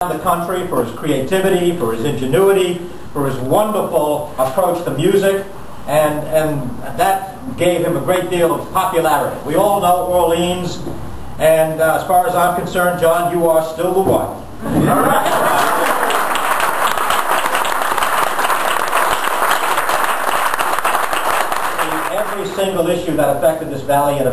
the country for his creativity, for his ingenuity, for his wonderful approach to music, and that gave him a great deal of popularity. We all know Orleans, and as far as I'm concerned, John, you are still the one. Every single issue that affected this valley in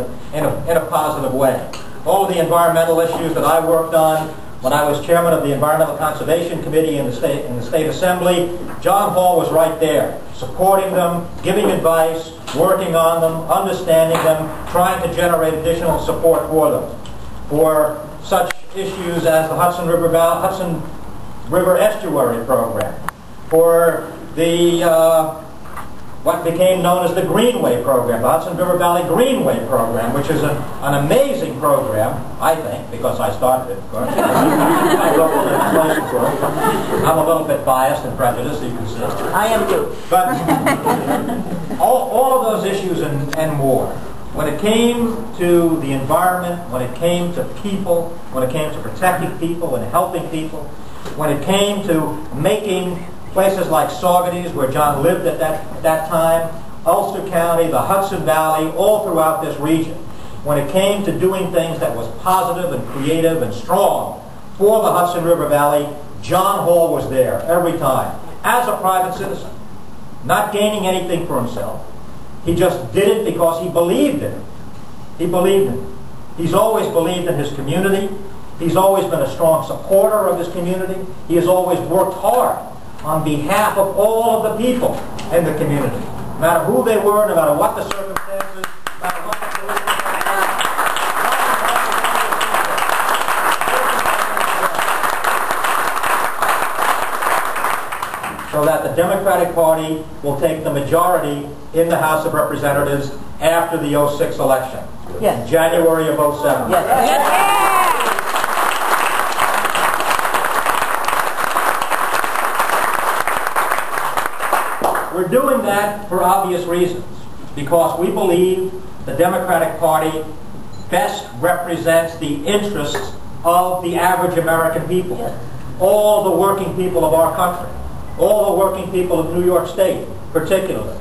a positive way. All of the environmental issues that I worked on when I was chairman of the Environmental Conservation Committee in the State Assembly, John Hall was right there, supporting them, giving advice, working on them, understanding them, trying to generate additional support for them. For such issues as the Hudson River Estuary Program, for the what became known as the Greenway Program, the Hudson River Valley Greenway Program, which is an amazing program, I think, because I started it, of course. I wrote the legislation for it. I'm a little bit biased and prejudiced, you can see. I am too. But all of those issues and more, when it came to the environment, when it came to people, when it came to protecting people and helping people, when it came to making places like Saugerties, where John lived at that time, Ulster County, the Hudson Valley, all throughout this region. When it came to doing things that was positive and creative and strong for the Hudson River Valley, John Hall was there every time, as a private citizen, not gaining anything for himself. He just did it because he believed in it. He believed in it. He's always believed in his community. He's always been a strong supporter of his community. He has always worked hard on behalf of all of the people in the community, no matter who they were, no matter what the circumstances, no matter what the political so that the Democratic Party will take the majority in the House of Representatives after the '06 election. Yes. January of '07. Yes. Yes. We're doing that for obvious reasons, because we believe the Democratic Party best represents the interests of the average American people, all the working people of our country, all the working people of New York State particularly.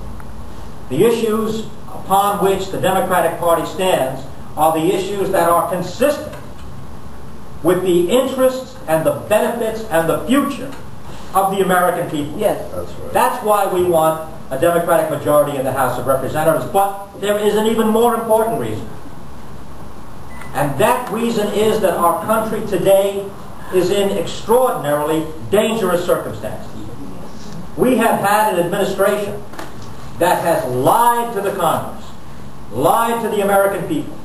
The issues upon which the Democratic Party stands are the issues that are consistent with the interests and the benefits and the future of the American people. Yes. That's right. That's why we want a Democratic majority in the House of Representatives. But there is an even more important reason. And that reason is that our country today is in extraordinarily dangerous circumstances. We have had an administration that has lied to the Congress, lied to the American people.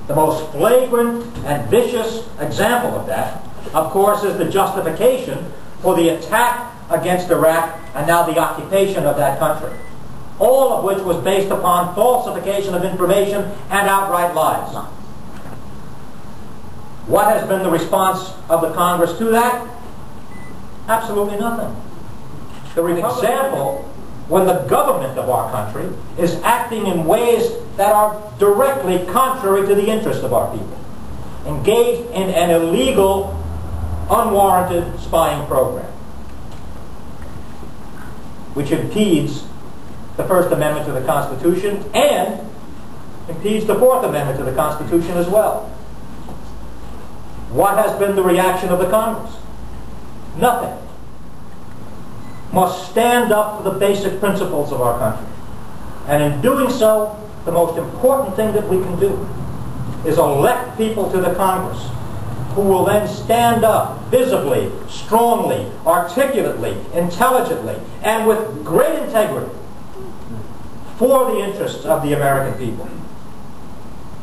The most flagrant and vicious example of that, of course, is the justification for the attack against Iraq and now the occupation of that country, all of which was based upon falsification of information and outright lies. What has been the response of the Congress to that? Absolutely nothing. The example, when the government of our country is acting in ways that are directly contrary to the interest of our people, engaged in an illegal, unwarranted spying program, which impedes the First Amendment to the Constitution and impedes the Fourth Amendment to the Constitution as well. What has been the reaction of the Congress? Nothing. Must stand up for the basic principles of our country. And in doing so, the most important thing that we can do is elect people to the Congress who will then stand up visibly, strongly, articulately, intelligently, and with great integrity for the interests of the American people.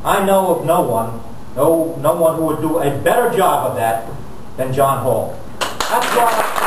I know of no one who would do a better job of that than John Hall. That's why